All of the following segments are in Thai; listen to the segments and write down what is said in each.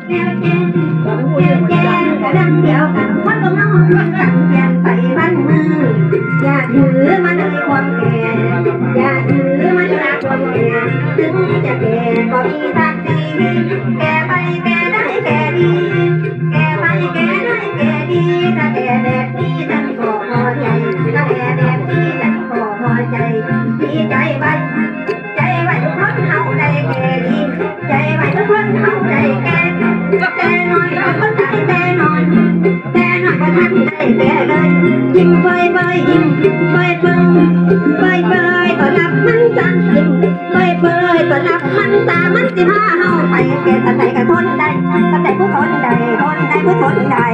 แก่แก่แก่กระดังเดียวกันคนต้องน้องกันแก่ไปบ้านมืออย่าถือมันเลยความแก่อย่าถือมันเลยความแก่ถึงจะแก่ก็มีทักทีแก่ไปแก่ได้แก่ดีแก่ไปแก่ได้แก่ดีถ้าแก่แบบนี้ฉันก็พอใจถ้าแก่แบบนี้ฉันก็พอใจดีใจไว้ทุกคนเอาได้แก่ดีใจไว้ทุกคนเอาได้แก่แต่น้อยก็คนใจแต่น้อยก็ทันได้แก่เลยยิ้มเบยยิ้มเบยต่อรับมันจางยิ้มเบยต่อรับมันตามันสิพาเฮาไปแก่สันใดก็ทนได้สันใดผู้ทนได้ผู้ทนได้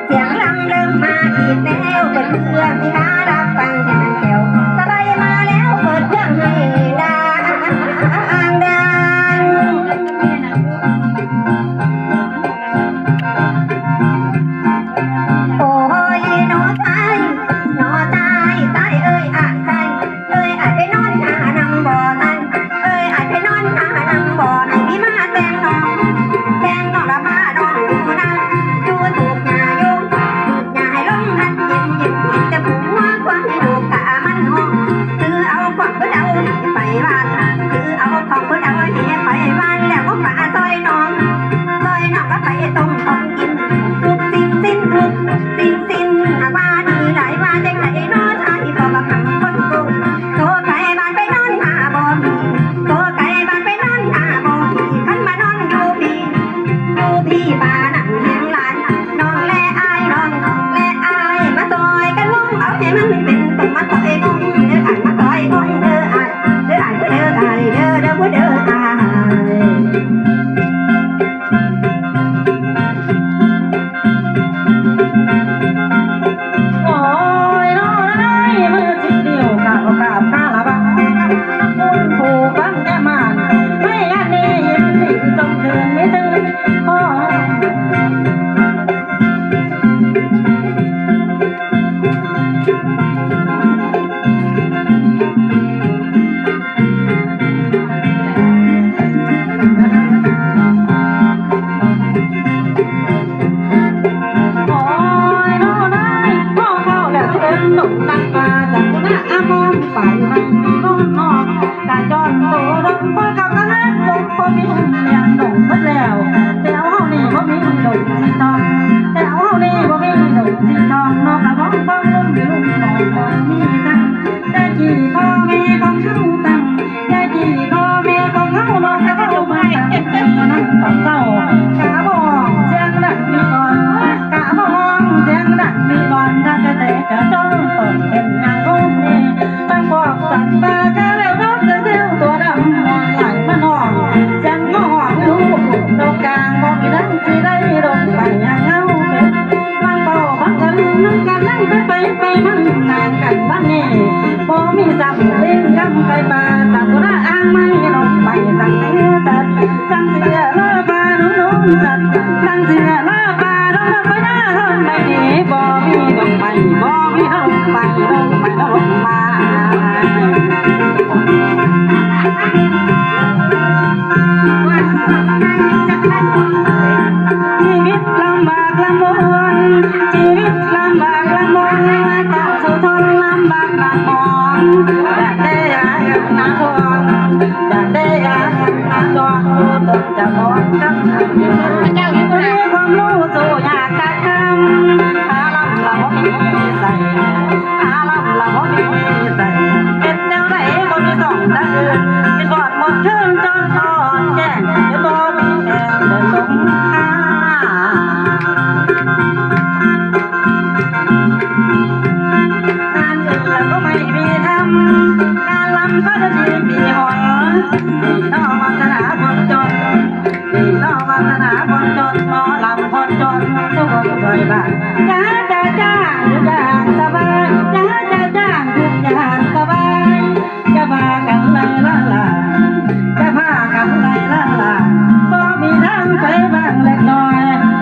เสียงลำเริ่มมาอีกแล้วเปิดเครื่องที่หารับฟังให้มันแก้วสบายมาแล้วเปิดเครื่องให้ดังโอ้ยหนอตายเอ้ยอาจไปนอนหานำบ่อตันอาจไปนอนหานำบ่อให้พี่มาแต่งน้องละพาน้องดูนะดูถูกหน้าโยงอย่าให้ลงทันยิ้มแต่ผัวควันดูกะมันห้องคือเอาของเพื่อเอาไปบ้านแล้วก็ป่าซอยน้องก็ไปต้มของกินทุกสิ่งสิ้นทุก บ่มีลงไปลงไปลงมาชีวิตลำบากลำบนชีวิตลำบากลำบนต้องสู้ทนลำบากหนักหมอนอยากได้อยากกันหนักหอนอยากได้อยากกันหนักจอนต้องจะมองกันอยู่มีความรู้สู้อยากจะทำหาลำละบ่มีใส่หาลำละบ่มีใส่เฮ็ดแนวไหนบ่มีต้องตะอื่นคิดกอดหมดคืนจนตอนแจ้งเดี๋ยวบ่มีแรงเดินลงหางานอื่นแล้วก็ไม่มีทำการลำก็จะดีปีหอยนี่น้องวาสนาคนจนนี่น้องวาสนาคนจนหมอลำคนจนทุกคนเคยบ้างจ้าจ้าจ้าทุกอย่างสบายจ้าจ้าจ้าทุกอย่างสบายจะพากันเลยละล่ะจะพากันเลยละล่ะก็มีน้ำใจบ้างเล็กน้อย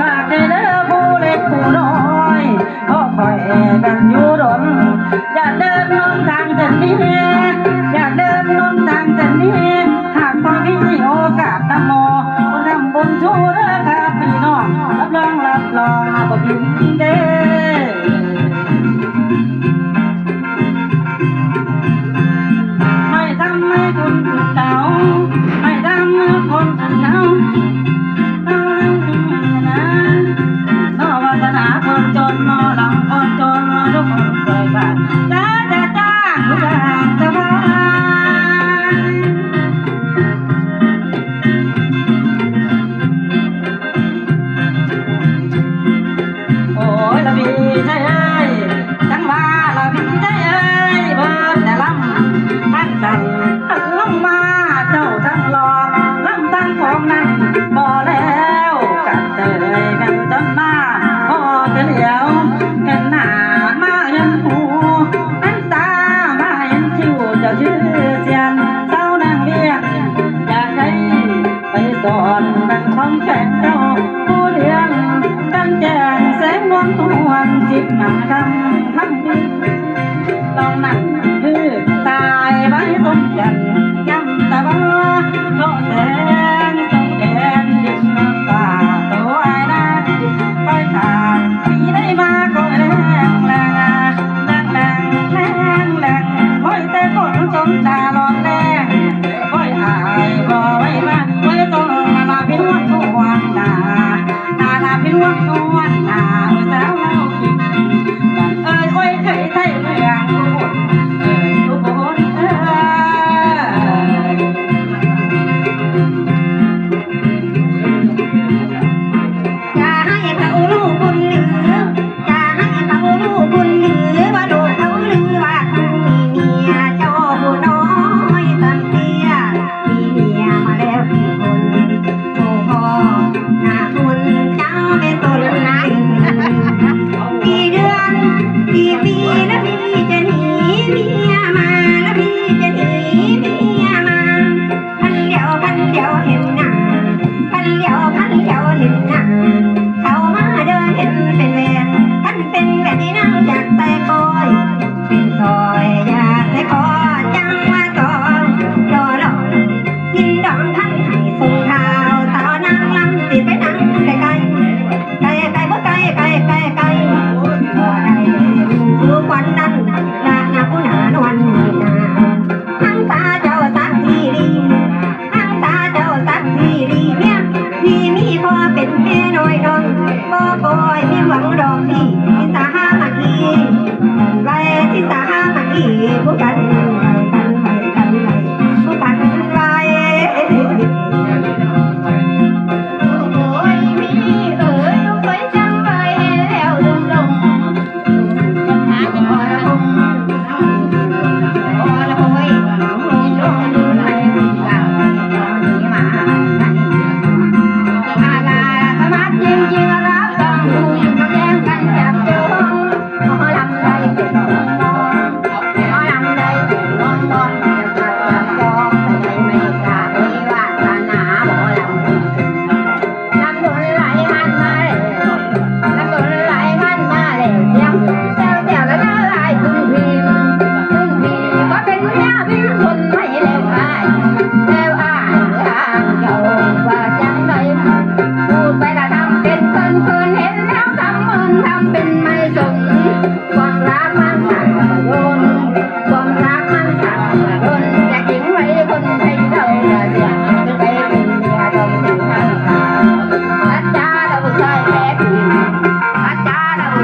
ฝากให้เด้อผู้เล็กผู้น้อยก็คอยกันอยู่ดนอยากเดินลงทางเส้นนี้อยากเดินลงทางเส้นนี้หากพอมีโอกาสนำโมคนนำบุญชูเด้อครับพี่น้องรับรองบ่ผิดเด้ไม่ทำให้คนอื่นเก่าไม่ทำให้คนอื่นเหงาเอานะน้อวาสนาคนจนน้อลำคนจนทุกคนเคยผ่านจ้าจ้าจ้าทุกอย่างสบายโอ้ยละพี่ใจเอ้ยจังว่าละพี่ใจเอ้ยเบิดแต่ลำทั้งสั่นทั้งลงมาเจ้าทั้งหลอกลำทั้งของนั้นบ่แล้วกัดเตยกันจนมาพอจะเหลียวเห็นหน้ามาเห็นหูเห็นตามาเห็นคิ้วเจ้าชื่อเสียนเศร้านางเวียนอยากให้ไปสอนนั่งของแฟนเจ้าผู้เลี้ยงกันแจงแสงนวลทวนจิตหนักคำบินตองนั้นคือตายไว้สมจันย้ำตะวันโลกแสงส่องแดนดินป่าตัวไอ้นะไปทางปีได้มาก็แรงแรงแรงแรงแรงแรงคอยแต่ฝนจนตาลอนแรงคอยอายบ่ไว้มาไว้ต้องนาพินวดนวลนาพินวดนวลนาสาวเล่ากินเอ้ย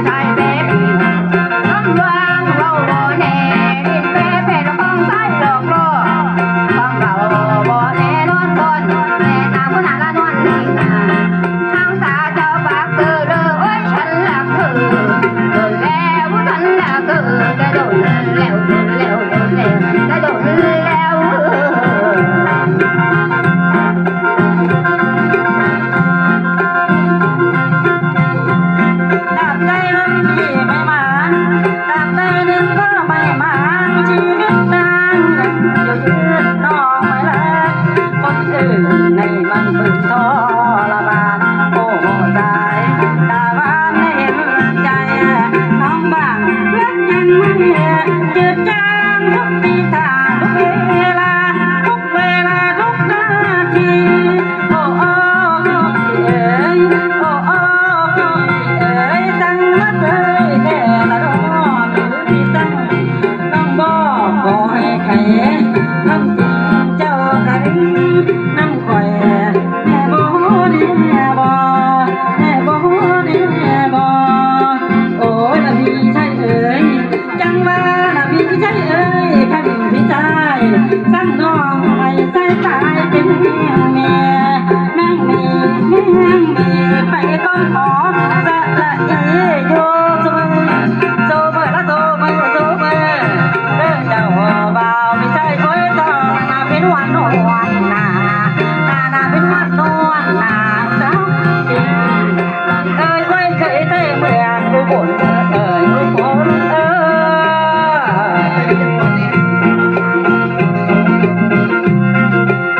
ชายเป๊ะน้ำวางเราโบแน่ดินเป๊ะเป๊ะต้องใส่ดอกโลต้องเราโบแน่นอนคนแม่ตาคนน่าละนอนนี่นาทางตาเจ้าปากเธอเด้อโอ้ยฉันรักเธอโดนแล้วฉันรักเธอแต่โดนแล้วโดนแล้วโดนแล้วแต่โดนแล้ว ตราบใดนั้นพี่ไม่มาตราบใดนั้นก็ไม่มาชีวิตนางยังอยู่ยืนนอกไม่ละคนอื่นในมันฝืนทรมานโอ้โหใจตาบ้านไม่เห็นใจน้องบ้างรักยังไม่จืดจางทุกทีทางทุกเวลาทุกเวลาทุกนาทีโอ้โอ้เอ๋ยโอ้โอ้ เอ๋ยตั้งมาเตยแค่ละรอหรือที่ตั้งน้องบอกขอให้ใครทำจริงเจ้ากันน้ำข่อยแน่บ่แน่บ่แน่บ่แน่บ่โอ้ยละพี่ชายเอ๋ยจังว่าละพี่ชายเอ๋ยขันพี่ชายสั่งน้องให้ใส่ตายเป็นเมียแม่แม่งมีไปก้อนขอสะละอีอยู่โซเบอร์โซเบอร์ละโซเบอร์โซเบอร์เด้อเจ้าบ่าวไม่ใช่คอยต้องนาเป็นวันนวลนาเป็นวันนวลนาเจ้าจริงเอ้ยไว้เคยเท่เมืองอุบลเอ้ยอุบล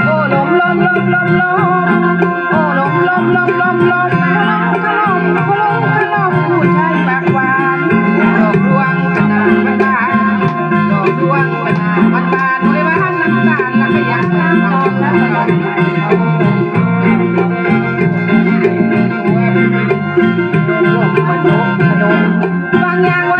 โอ้ลมลมลมลมลมโอ้ลมลมลมลมลมขลมขลมขลมผู้ชายปากหวานดอกรวงขนาดบานดอกรวงขนาดบานโอ้ยบ้านน้ำตาลละขยันเอาแล้วเราบางอย่างว่า